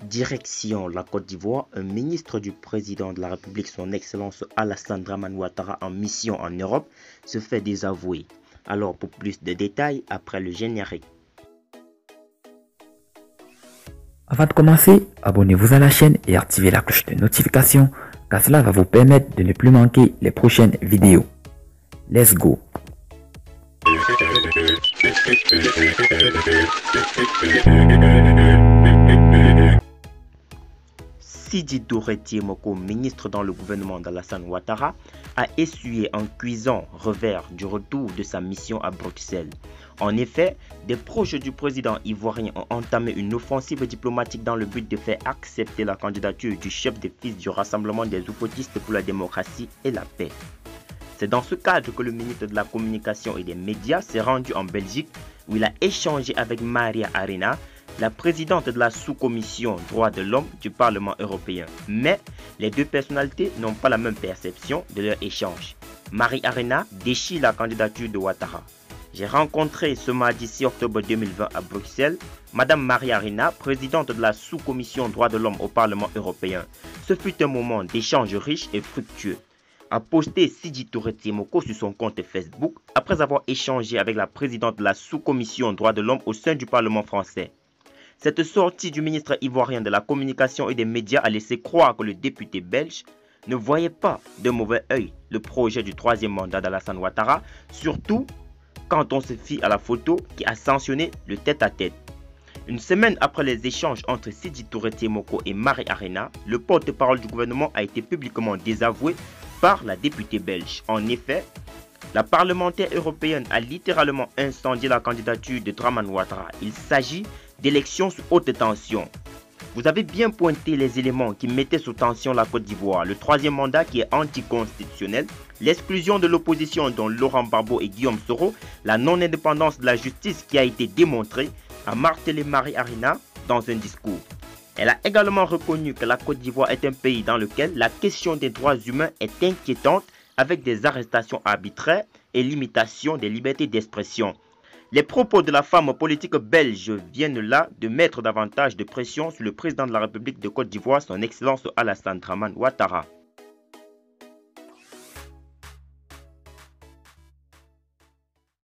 Direction la Côte d'Ivoire, un ministre du président de la République, son Excellence Alassane Dramane Ouattara, en mission en Europe, se fait désavouer. Alors pour plus de détails, après le générique. Avant de commencer, abonnez-vous à la chaîne et activez la cloche de notification, car cela va vous permettre de ne plus manquer les prochaines vidéos. Let's go! Sidi Touré Tiemoko, ministre dans le gouvernement d'Alassane Ouattara, a essuyé en cuisant revers du retour de sa mission à Bruxelles. En effet, des proches du président ivoirien ont entamé une offensive diplomatique dans le but de faire accepter la candidature du chef des fils du Rassemblement des Oufotistes pour la démocratie et la paix. C'est dans ce cadre que le ministre de la Communication et des Médias s'est rendu en Belgique, où il a échangé avec Maria Arena, la présidente de la sous-commission droits de l'homme du Parlement européen. Mais les deux personnalités n'ont pas la même perception de leur échange. Marie Arena déchire la candidature de Ouattara. J'ai rencontré ce mardi 6 octobre 2020 à Bruxelles Madame Marie Arena, présidente de la sous-commission droits de l'homme au Parlement européen. Ce fut un moment d'échange riche et fructueux. A posté Sidi Touré Tiemoko sur son compte Facebook après avoir échangé avec la présidente de la sous-commission droits de l'homme au sein du Parlement français. Cette sortie du ministre ivoirien de la Communication et des Médias a laissé croire que le député belge ne voyait pas de mauvais œil le projet du troisième mandat d'Alassane Ouattara, surtout quand on se fie à la photo qui a sanctionné le tête-à-tête. Une semaine après les échanges entre Sidi Touré Tiemoko et Marie Arena, le porte-parole du gouvernement a été publiquement désavoué par la députée belge. En effet, la parlementaire européenne a littéralement incendié la candidature de Dramane Ouattara. Il s'agit d'élections sous haute tension. Vous avez bien pointé les éléments qui mettaient sous tension la Côte d'Ivoire. Le troisième mandat qui est anticonstitutionnel, l'exclusion de l'opposition dont Laurent Gbagbo et Guillaume Soro, la non-indépendance de la justice qui a été démontrée, a martelé Marie Arena dans un discours. Elle a également reconnu que la Côte d'Ivoire est un pays dans lequel la question des droits humains est inquiétante, avec des arrestations arbitraires et limitations des libertés d'expression. Les propos de la femme politique belge viennent là de mettre davantage de pression sur le président de la République de Côte d'Ivoire, son Excellence Alassane Dramane Ouattara.